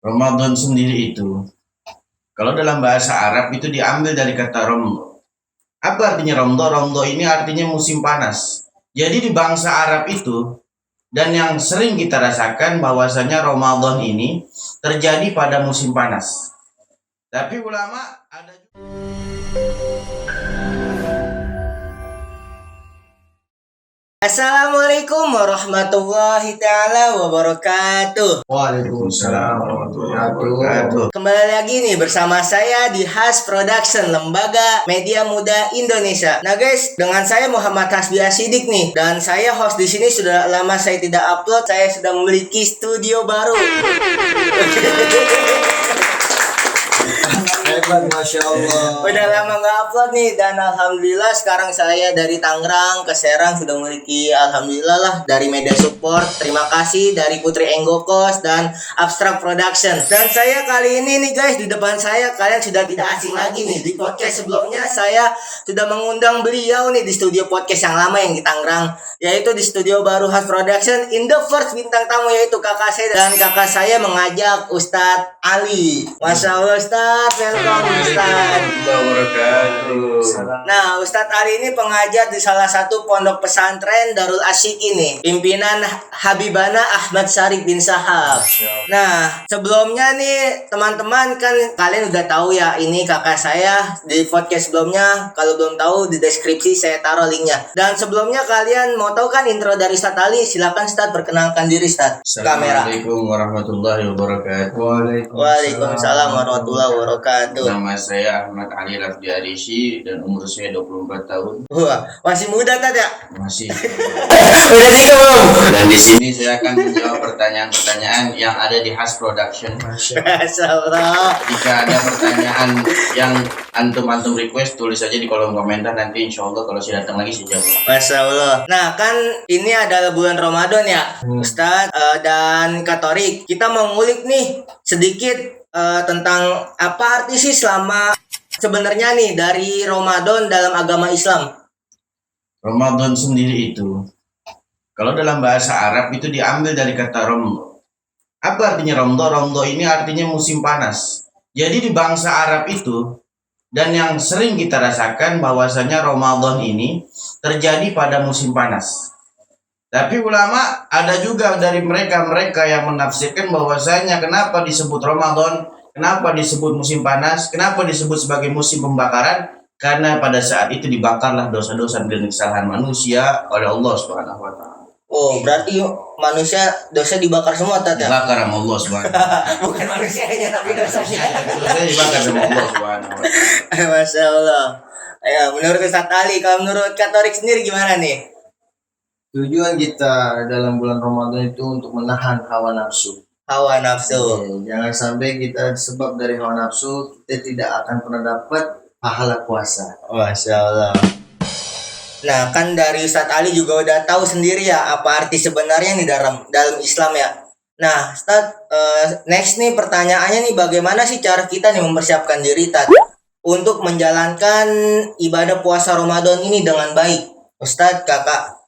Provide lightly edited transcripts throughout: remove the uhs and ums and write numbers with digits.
Ramadan sendiri itu, kalau dalam bahasa Arab itu diambil dari kata romdo. Apa artinya romdo? Romdo ini artinya musim panas. Jadi di bangsa Arab itu, dan yang sering kita rasakan bahwasanya Ramadan ini terjadi pada musim panas. Tapi ulama ada Assalamualaikum warahmatullahi ta'ala wabarakatuh. Waalaikumsalam warahmatullahi wabarakatuh. Kembali lagi nih bersama saya di Has Production, Lembaga Media Muda Indonesia. Nah guys, dengan saya Muhammad Hasbi Asidik nih, dan saya host di sini. Sudah lama saya tidak upload. Saya sudah memiliki studio baru. Hebat, Masya Allah. Udah lama nggak upload nih, dan alhamdulillah sekarang saya dari Tangerang ke Serang sudah memiliki, alhamdulillah lah, dari media support. Terima kasih dari Putri Enggokos dan Abstract Production. Dan saya kali ini nih guys, di depan saya kalian sudah tidak asing lagi nih. Di podcast sebelumnya saya sudah mengundang beliau nih di studio podcast yang lama yang di Tangerang, yaitu di studio baru Has Production. In the first bintang tamu yaitu kakak saya, dan kakak saya mengajak Ustadz Ali. Masya Allah Ustadz, welcome Ustadz. Nah, Ustadz Ali ini pengajar di salah satu pondok pesantren Darul Asyik ini, pimpinan Habibana Ahmad Syarif bin Sahab. Nah, sebelumnya nih teman-teman, kan kalian udah tahu ya, ini kakak saya di podcast sebelumnya. Kalau belum tahu, di deskripsi saya taruh linknya. Dan sebelumnya kalian mau tahu kan intro dari Ustadz Ali? Silakan Ustadz, perkenalkan diri Ustadz. Kamera. Assalamualaikum warahmatullahi wabarakatuh. Waalaikumsalam warahmatullahi wabarakatuh. Nama saya Ahmad Ali Rafdi Arisi dan umur saya 24 tahun. Wah, masih muda Tad ya? Masih. Udah nikah belum? Dan di sini saya akan menjawab pertanyaan-pertanyaan yang ada di Has Production. Masya Allah. Jika ada pertanyaan yang antum request, tulis aja di kolom komentar, nanti insya Allah kalau saya datang lagi saya jawab. Masya Allah. Nah kan ini adalah bulan Ramadan ya, Ustadz dan Katorik. Kita mau ngulik nih sedikit tentang apa arti sih selama sebenarnya nih dari Ramadan dalam agama Islam. Ramadan sendiri itu, kalau dalam bahasa Arab itu diambil dari kata romdo. Apa artinya romdo? Romdo ini artinya musim panas. Jadi di bangsa Arab itu, dan yang sering kita rasakan bahwasanya Ramadan ini terjadi pada musim panas. Tapi ulama ada juga dari mereka yang menafsirkan bahwasanya kenapa disebut Ramadan, kenapa disebut musim panas, kenapa disebut sebagai musim pembakaran, karena pada saat itu dibakarlah dosa-dosa dan kesalahan manusia oleh Allah Subhanahu wa taala. Oh, berarti manusia dosa dibakar semua Tad ya? Dibakar sama Allah Subhanahu wa taala. Bukan manusianya tapi dosanya. Dosanya dibakar sama Allah Subhanahu wa taala. Masya Allah. Ya, menurut Ustadz Ali, kalau menurut Katorik sendiri gimana nih? Tujuan kita dalam bulan Ramadan itu untuk menahan hawa nafsu. Hawa nafsu. Jangan sampai kita sebab dari hawa nafsu kita tidak akan pernah dapat pahala puasa. Masya Allah. Nah kan dari Ustadz Ali juga udah tahu sendiri ya apa arti sebenarnya nih dalam Islam ya. Nah Ustadz, next nih pertanyaannya nih, bagaimana sih cara kita nih mempersiapkan diri Tad untuk menjalankan ibadah puasa Ramadan ini dengan baik? Ustadz, kakak.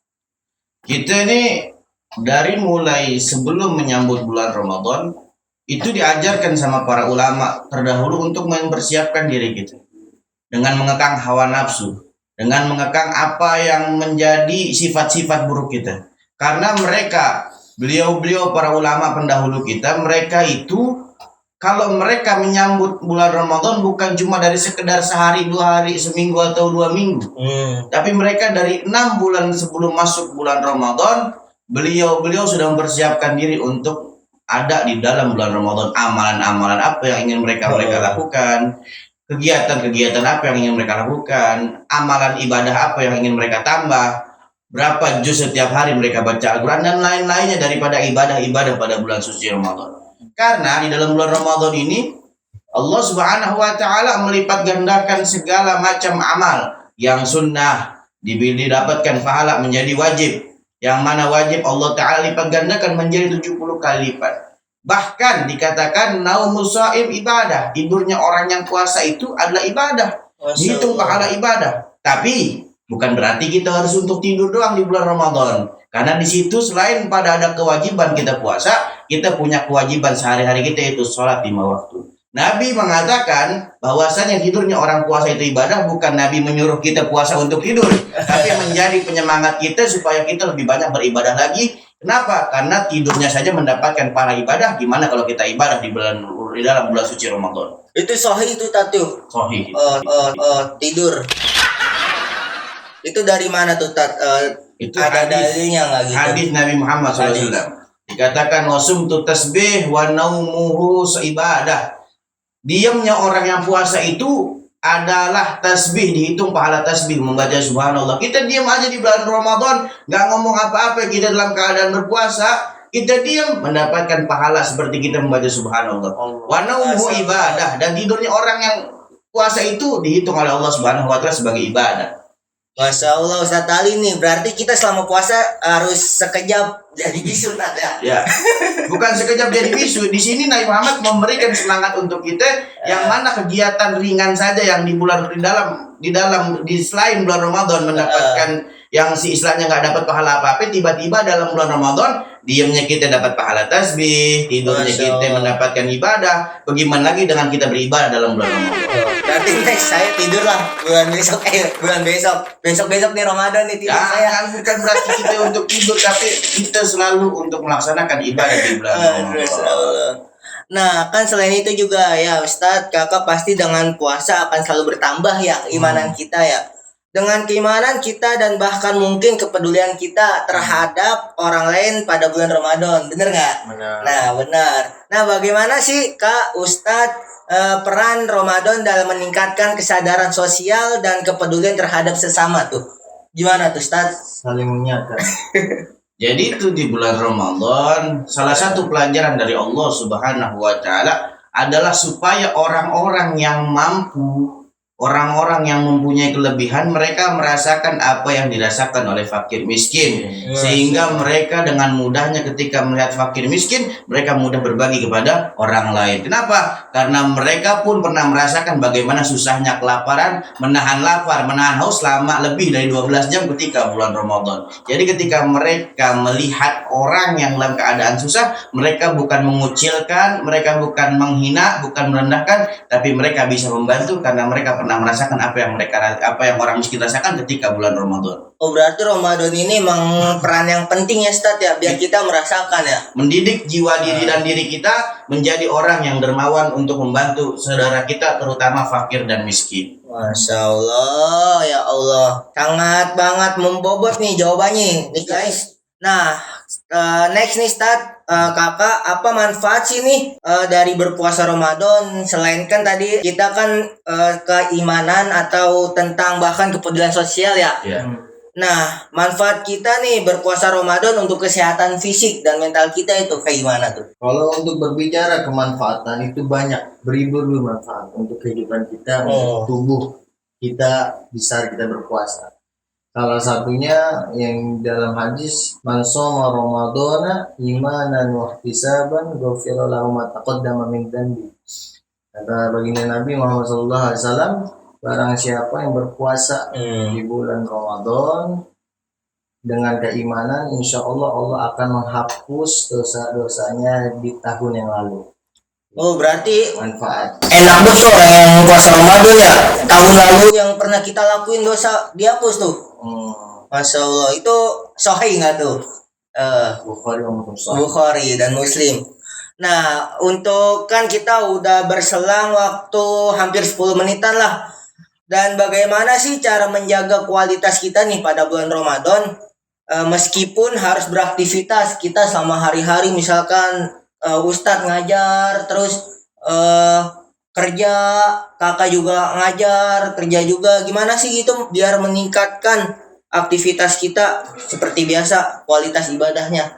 Kita ini dari mulai sebelum menyambut bulan Ramadan itu diajarkan sama para ulama terdahulu untuk mempersiapkan diri kita dengan mengekang hawa nafsu, dengan mengekang apa yang menjadi sifat-sifat buruk kita. Karena mereka, beliau-beliau para ulama pendahulu kita, mereka itu kalau mereka menyambut bulan Ramadan bukan cuma dari sekedar sehari, 2 hari, seminggu atau 2 minggu. Tapi mereka dari 6 bulan sebelum masuk bulan Ramadan, beliau sudah mempersiapkan diri untuk ada di dalam bulan Ramadan. Amalan-amalan apa yang ingin mereka lakukan, kegiatan-kegiatan apa yang ingin mereka lakukan, amalan ibadah apa yang ingin mereka tambah, berapa juz setiap hari mereka baca Al-Quran, dan lain-lainnya daripada ibadah-ibadah pada bulan suci Ramadan. Karena di dalam bulan Ramadan ini Allah Subhanahu wa taala melipat gandakan segala macam amal yang sunnah didapatkan pahala menjadi wajib, yang mana wajib Allah taala lipat gandakan menjadi 70 kali lipat. Bahkan dikatakan naumus shaim ibadah, tidurnya orang yang puasa itu adalah ibadah, dihitung pahala ibadah. Tapi Bukan berarti kita harus untuk tidur doang di bulan Ramadan. Karena di situ selain pada ada kewajiban kita puasa, kita punya kewajiban sehari-hari kita, yaitu sholat 5 waktu. Nabi mengatakan bahwasanya tidurnya orang puasa itu ibadah, bukan Nabi menyuruh kita puasa untuk tidur, tapi menjadi penyemangat kita supaya kita lebih banyak beribadah lagi. Kenapa? Karena tidurnya saja mendapatkan pahala ibadah. Gimana kalau kita ibadah di dalam bulan suci Ramadan? Itu sahih itu Tatu. Sahih. Tidur. Itu dari mana tuh Tat? Itu Ada hadis. dalilnya nggak gitu? Hadis Nabi Muhammad SAW. Dikatakan wasumtu tasbih wa naumuhu seibadah. Diamnya orang yang puasa itu adalah tasbih, dihitung pahala tasbih membaca subhanallah. Kita diam aja di bulan Ramadan, nggak ngomong apa-apa, kita dalam keadaan berpuasa, kita diam mendapatkan pahala seperti kita membaca subhanallah. Wa naumuhu ibadah, dan tidurnya orang yang puasa itu dihitung oleh Allah Subhanahu wa taala sebagai ibadah. Masya Allah Ustaz Ali nih, berarti kita selama puasa harus sekejap jadi bisu Tat ya? Ya, bukan sekejap jadi bisu. Di sini Nabi Muhammad memberikan semangat untuk kita, yang mana kegiatan ringan saja yang di selain bulan Ramadan mendapatkan yang si istilahnya nggak dapat pahala apa-apa, tiba-tiba dalam bulan Ramadan diamnya kita dapat pahala tasbih, tidurnya Masya kita Allah. mendapatkan ibadah. Bagaimana lagi dengan kita beribadah dalam bulan Ramadan? Berarti next saya tidur lah bulan besok nih Ramadan nih tidur saya. Jangan, bukan berarti kita untuk tidur, tapi kita selalu untuk melaksanakan ibadah di bulan Masya Ramadan. Allah. Nah kan selain itu juga ya Ustadz, kakak pasti dengan puasa akan selalu bertambah ya keimanan kita ya. Dengan keimanan kita dan bahkan mungkin kepedulian kita terhadap orang lain pada bulan Ramadan, bener nggak? Benar. Nah benar. Nah bagaimana sih Kak Ustadz peran Ramadan dalam meningkatkan kesadaran sosial dan kepedulian terhadap sesama tuh? Gimana tuh Ustadz? Saling mengingatkan. Jadi itu di bulan Ramadan, salah satu pelajaran dari Allah Subhanahu wa taala adalah supaya orang-orang yang mampu, orang-orang yang mempunyai kelebihan, mereka merasakan apa yang dirasakan oleh fakir miskin, sehingga mereka dengan mudahnya ketika melihat fakir miskin, mereka mudah berbagi kepada orang lain. Kenapa? Karena mereka pun pernah merasakan bagaimana susahnya kelaparan, menahan lapar, menahan haus selama lebih dari 12 jam ketika bulan Ramadan. Jadi ketika mereka melihat orang yang dalam keadaan susah, mereka bukan mengucilkan, mereka bukan menghina, bukan merendahkan, tapi mereka bisa membantu karena mereka pernah merasakan apa yang orang miskin rasakan ketika bulan Ramadan. Oh berarti Ramadan ini memang peran yang penting ya Ustadz ya, biar kita merasakan ya. Mendidik jiwa diri dan diri kita menjadi orang yang dermawan untuk membantu saudara kita, terutama fakir dan miskin. Masya Allah, ya Allah, sangat banget membobot nih jawabannya nih guys. Nah next nih Ustadz, kakak apa manfaat sih nih dari berpuasa Ramadan, selain kan tadi kita kan keimanan atau tentang bahkan kepedulian sosial ya. Ya. Nah, manfaat kita nih berpuasa Ramadan untuk kesehatan fisik dan mental kita itu kayak gimana tuh? Kalau untuk berbicara kemanfaatan itu banyak, beribu-ribu manfaat untuk kehidupan kita, untuk tubuh kita bisa kita berpuasa. Salah satunya yang dalam hadis, man shoma ramadhana imanan wa ihtisaban ghufira lahu ma taqaddama min dhanbi. Kata baginda Nabi Muhammad SAW, barang siapa yang berpuasa di bulan Ramadan dengan keimanan, insya Allah Allah akan menghapus dosa-dosanya di tahun yang lalu. Oh, berarti Manfaat. enak betul orang yang puasa Ramadan ya. Tahun lalu yang pernah kita lakuin dosa dihapus tuh. Masya Allah, itu sahih nggak tuh? Bukhari wa Muslim. Bukhari dan Muslim. Nah, untuk kan kita udah berselang waktu hampir 10 menitan lah. Dan bagaimana sih cara menjaga kualitas kita nih pada bulan Ramadan? Meskipun harus beraktivitas kita selama hari-hari, misalkan Ustadz ngajar, terus kerja, kakak juga ngajar, kerja juga. Gimana sih gitu biar meningkatkan aktivitas kita seperti biasa, kualitas ibadahnya?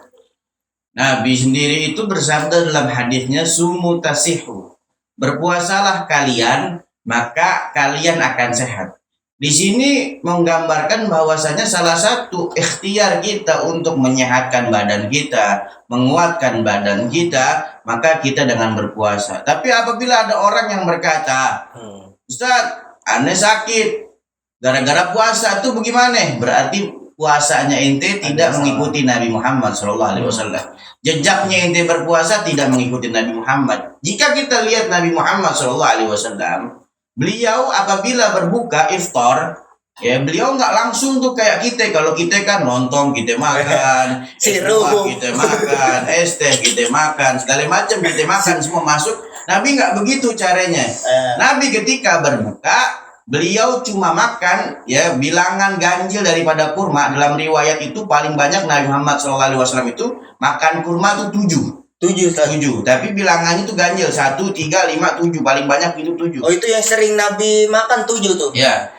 Nabi sendiri itu bersabda dalam hadisnya, sumu tasihu, berpuasalah kalian maka kalian akan sehat. Di sini menggambarkan bahwasanya salah satu ikhtiar kita untuk menyehatkan badan kita, menguatkan badan kita, maka kita dengan berpuasa. Tapi apabila ada orang yang berkata, Ustaz, aneh sakit, Gara-gara puasa tuh bagaimana? Berarti puasanya ente tidak mengikuti Nabi Muhammad SAW. Jejaknya ente berpuasa tidak mengikuti Nabi Muhammad. Jika kita lihat Nabi Muhammad SAW, beliau apabila berbuka iftar, ya beliau nggak langsung tuh kayak kita. Kalau kita kan nonton kita makan, es buah kita makan, es teh kita makan, segala macam kita makan semua masuk. Nabi nggak begitu caranya. Nabi ketika berbuka, beliau cuma makan ya bilangan ganjil daripada kurma. Dalam riwayat itu paling banyak Nabi Muhammad SAW itu makan kurma itu 7. Tapi bilangannya itu ganjil 1, 3, 5, 7. Paling banyak itu 7. Oh, itu yang sering Nabi makan 7 tuh. Ya.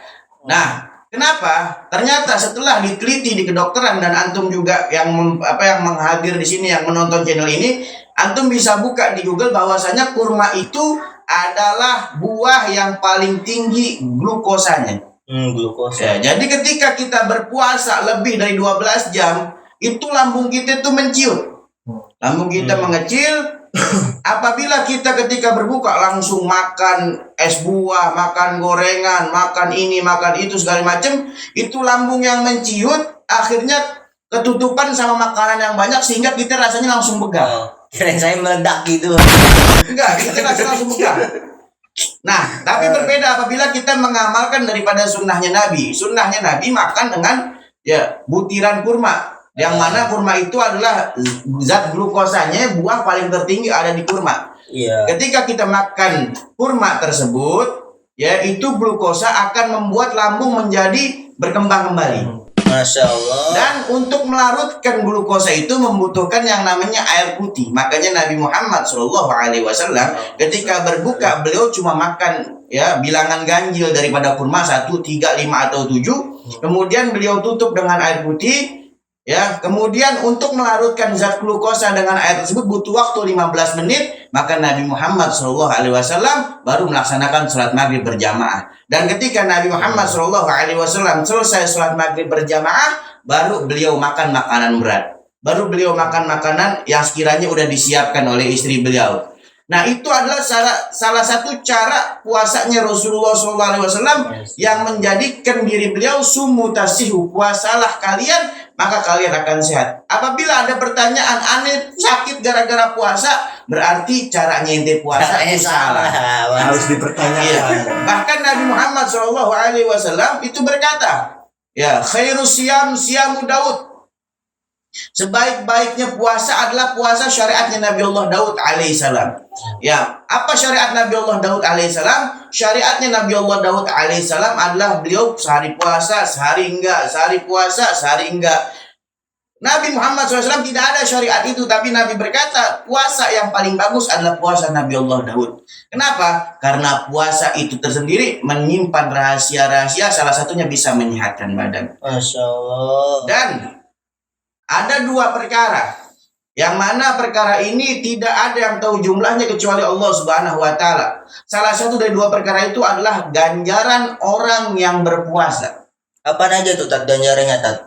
Nah, kenapa? Ternyata setelah diteliti di kedokteran, dan antum juga yang yang menghadir di sini, yang menonton channel ini, antum bisa buka di Google bahwasanya kurma itu adalah buah yang paling tinggi glukosanya. Glukosa. Ya, jadi ketika kita berpuasa lebih dari 12 jam, itu lambung kita tuh menciut. Lambung kita mengecil. Apabila kita ketika berbuka langsung makan es buah, makan gorengan, makan ini, makan itu segala macam, itu lambung yang menciut, akhirnya ketutupan sama makanan yang banyak sehingga kita rasanya langsung begal. Kirain saya meledak gitu. Enggak, kita langsung begal. Nah, tapi berbeda apabila kita mengamalkan daripada sunnahnya Nabi. Sunnahnya Nabi makan dengan ya butiran kurma. Yang mana kurma itu adalah zat glukosanya, buah paling tertinggi ada di kurma. Iya. Ketika kita makan kurma tersebut, ya itu glukosa akan membuat lambung menjadi berkembang kembali. Masya Allah. Dan untuk melarutkan glukosa itu membutuhkan yang namanya air putih. Makanya Nabi Muhammad SAW ketika berbuka beliau cuma makan ya bilangan ganjil daripada kurma 1, 3, 5 atau 7. Kemudian beliau tutup dengan air putih. Ya, kemudian untuk melarutkan zat glukosa dengan air tersebut butuh waktu 15 menit, maka Nabi Muhammad SAW baru melaksanakan sholat maghrib berjamaah. Dan ketika Nabi Muhammad SAW selesai sholat maghrib berjamaah, baru beliau makan makanan berat. Baru beliau makan makanan yang sekiranya udah disiapkan oleh istri beliau. Nah, itu adalah salah satu cara puasanya Rasulullah SAW yang menjadikan diri beliau sumutasihu, puasalah kalian maka kalian akan sehat. Apabila ada pertanyaan, aneh sakit gara-gara puasa, berarti caranya ente puasa itu salah. Harus dipertanyakan. Bahkan Nabi Muhammad SAW itu berkata, ya khairus siyam siyamu Daud. Sebaik-baiknya puasa adalah puasa syariatnya Nabi Allah Daud alaihissalam. Ya, apa syariat Nabi Allah Daud alaihissalam? Syariatnya Nabi Allah Daud alaihissalam adalah beliau sehari puasa, sehari enggak, sehari puasa, sehari enggak. Nabi Muhammad SAW tidak ada syariat itu, tapi Nabi berkata puasa yang paling bagus adalah puasa Nabi Allah Daud. Kenapa? Karena puasa itu tersendiri menyimpan rahasia-rahasia, salah satunya bisa menyehatkan badan. Masya Allah. Dan ada 2 perkara yang mana perkara ini tidak ada yang tahu jumlahnya kecuali Allah Subhanahu wa taala. Salah satu dari 2 perkara itu adalah ganjaran orang yang berpuasa. Apa aja tuh Tat ganjarannya Tat?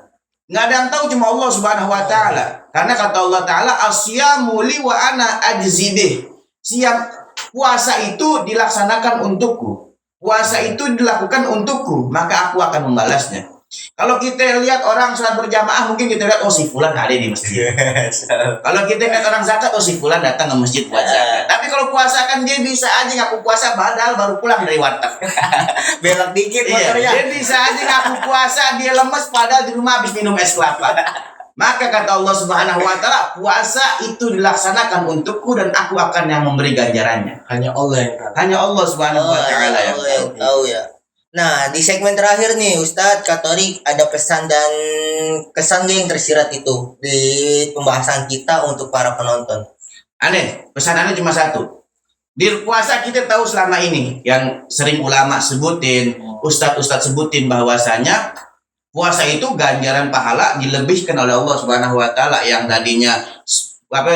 Nggak ada yang tahu cuma Allah Subhanahu wa taala. Karena kata Allah taala asyamu li wa ana ajzibih. Puasa itu dilaksanakan untukku. Puasa itu dilakukan untukku, maka aku akan membalasnya. Kalau kita lihat orang sholat berjamaah, mungkin kita lihat, oh si fulan ada di masjid. Kalau kita lihat orang zakat, oh si fulan datang ke masjid buat zakat. Tapi kalau puasa kan dia bisa aja ngaku puasa padahal baru pulang dari warteg. Belok dikit Iya, motornya. dia bisa aja ngaku puasa, dia lemes padahal di rumah habis minum es kelapa. Maka kata Allah Subhanahu wa taala, puasa itu dilaksanakan untukku dan aku akan yang memberi ganjarannya. Hanya Allah yang tahu. Hanya Allah Subhanahu wa taala yang tahu. Ya. Nah, di segmen terakhir nih Ustadz Katorik ada pesan dan kesan yang tersirat itu di pembahasan kita untuk para penonton. Aneh, pesan aneh cuma satu. Di puasa kita tahu selama ini yang sering ulama sebutin, ustadz sebutin bahwasanya puasa itu ganjaran pahala dilebihkan oleh Allah Subhanahu wa taala. Yang tadinya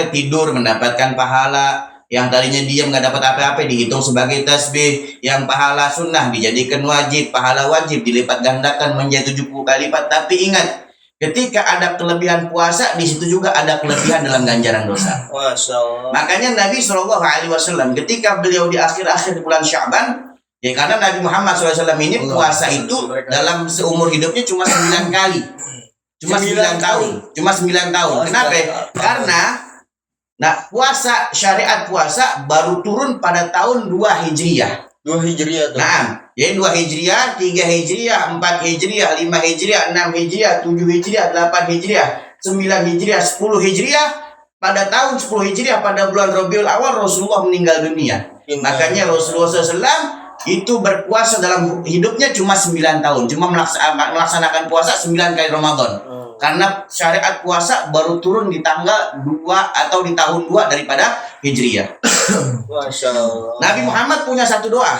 tidur mendapatkan pahala, yang tadinya diam nggak dapat apa-apa dihitung sebagai tasbih, yang pahala sunnah dijadikan wajib, pahala wajib dilipat gandakan menjadi 70 kali lipat. Tapi ingat, ketika ada kelebihan puasa, di situ juga ada kelebihan dalam ganjaran dosa. Masya Allah. Makanya Nabi SAW ketika beliau di akhir-akhir bulan Sya'ban, Ya karena Nabi Muhammad SAW ini puasa itu dalam seumur hidupnya cuma 9 kali. Cuma 9 tahun. Cuma 9 tahun. Kenapa? Karena puasa, syariat puasa baru turun pada tahun 2 Hijriah. 2 Hijriah tuh. Nah, jadi 2 Hijriah, 3 Hijriah, 4 Hijriah, 5 Hijriah, 6 Hijriah, 7 Hijriah, 8 Hijriah, 9 Hijriah, 10 Hijriah. Pada tahun 10 Hijriah pada bulan Rabiul Awal Rasulullah meninggal dunia. Makanya Rasulullah SAW itu berpuasa dalam hidupnya cuma 9 tahun. Cuma melaksanakan puasa 9 kali Ramadan. Karena syariat puasa baru turun di tanggal 2 atau di tahun 2 daripada Hijriah. Masya Allah. Nabi Muhammad punya satu doa.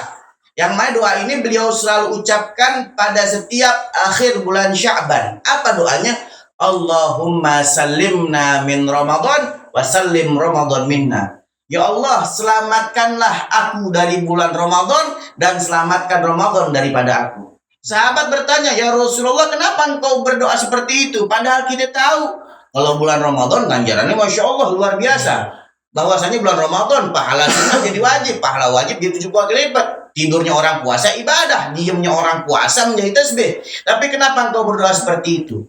Yang mana doa ini beliau selalu ucapkan pada setiap akhir bulan Sya'ban. Apa doanya? Allahumma salimna min Ramadan wa salim Ramadan minna. Ya Allah, selamatkanlah aku dari bulan Ramadan dan selamatkan Ramadan daripada aku. Sahabat bertanya, ya Rasulullah, kenapa engkau berdoa seperti itu? Padahal kita tahu kalau bulan Ramadan ganjarannya Masya Allah luar biasa. Bahwasanya bulan Ramadan pahala sunnah jadi wajib, pahala wajib jadi 70 kali lipat. Tidurnya orang puasa ibadah, diamnya orang puasa menjadi tasbih. Tapi kenapa engkau berdoa seperti itu?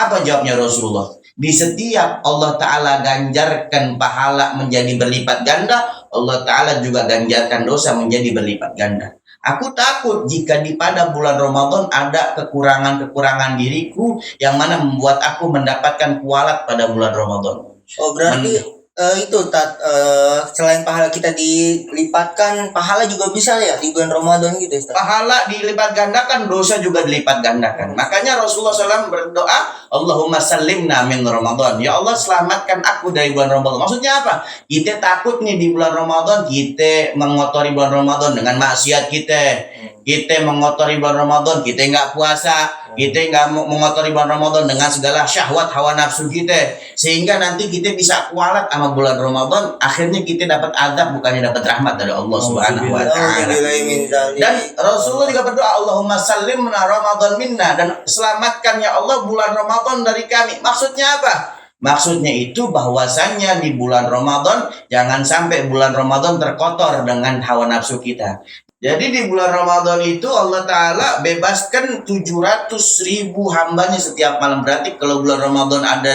Apa jawabnya Rasulullah? Di setiap Allah Ta'ala ganjarkan pahala menjadi berlipat ganda, Allah Ta'ala juga ganjarkan dosa menjadi berlipat ganda. Aku takut jika pada bulan Ramadan ada kekurangan-kekurangan diriku yang mana membuat aku mendapatkan kualat pada bulan Ramadan. Oh berarti itu selain pahala kita dilipatkan, pahala juga bisa ya di bulan Ramadan gitu Ustaz? Pahala dilipat gandakan, dosa juga dilipat gandakan. Makanya Rasulullah SAW berdoa, Allahumma salimna min Ramadan. Ya Allah, selamatkan aku dari bulan Ramadan. Maksudnya apa? Kita takut nih di bulan Ramadan kita mengotori bulan Ramadan dengan maksiat kita. Kita mengotori bulan Ramadan, kita nggak puasa, kita nggak mengotori bulan Ramadan dengan segala syahwat hawa nafsu kita, sehingga nanti kita bisa kualat sama bulan Ramadan, akhirnya kita dapat azab bukannya dapat rahmat dari Allah Subhanahu wa Ta'ala. Dan Rasulullah juga berdoa, Allahumma salimna Ramadan minna, dan selamatkan ya Allah bulan Ramadan dari kami. Maksudnya apa? Maksudnya itu bahwasannya di bulan Ramadan jangan sampai bulan Ramadan terkotor dengan hawa nafsu kita. Jadi di bulan Ramadan itu Allah Ta'ala bebaskan 700.000 hambanya setiap malam. Berarti kalau bulan Ramadan ada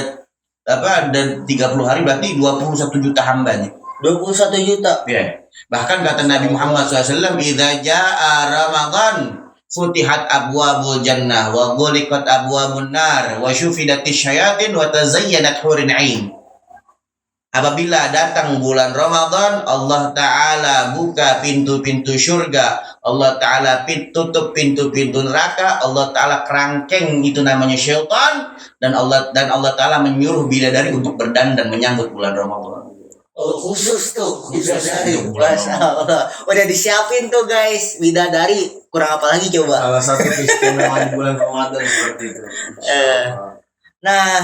30 hari berarti 21 juta hambanya. 21 juta. Ya. Bahkan kata Nabi Muhammad SAW, "Idza jaa Ramadan futihat abwabul jannah wa ghuliqat abwabun nar wa syufidatisy syayatin wa tazayyanat hurin 'ain." Apabila datang bulan Ramadan, Allah Ta'ala buka pintu-pintu surga, Allah Ta'ala tutup pintu-pintu neraka, Allah Ta'ala kerangkeng itu namanya syaitan, dan Allah Ta'ala menyuruh bidadari untuk berdandan menyambut bulan Ramadan. Oh, khusus tuh bidadari. Masya Allah. Udah disiapin tuh guys, bidadari. Kurang apa lagi coba? Salah satu keistimewaan bulan Ramadan seperti itu. Nah,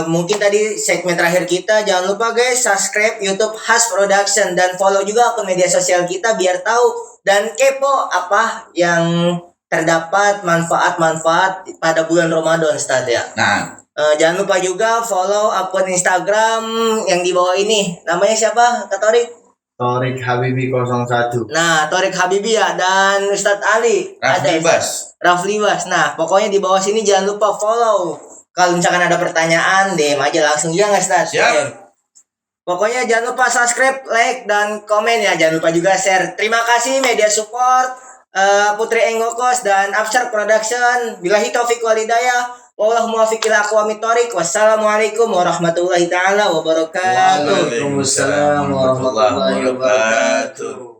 mungkin tadi segmen terakhir kita. Jangan lupa guys, subscribe YouTube Has Production dan follow juga akun media sosial kita biar tahu dan kepo apa yang terdapat manfaat-manfaat pada bulan Ramadan, Ustaz ya. Nah, jangan lupa juga follow akun Instagram yang di bawah ini. Namanya siapa, Kak Torik? Torik Habibi 01. Nah, Torik Habibi ya, dan Ustadz Ali. Rafli Bas. Rafli Bas. Nah, pokoknya di bawah sini jangan lupa follow. Kalau misalkan ada pertanyaan, DM aja langsung. Ya nggak, Ustadz? Siap. Pokoknya jangan lupa subscribe, like, dan komen ya. Jangan lupa juga share. Terima kasih media support, Putri Enggokos dan Abstrak Production. Billahi taufiq wal hidayah. Wallahu muwaffiq ila aqwamit thoriq. Wassalamualaikum warahmatullahi taala wabarakatuh. Waalaikumsalam warahmatullahi wabarakatuh.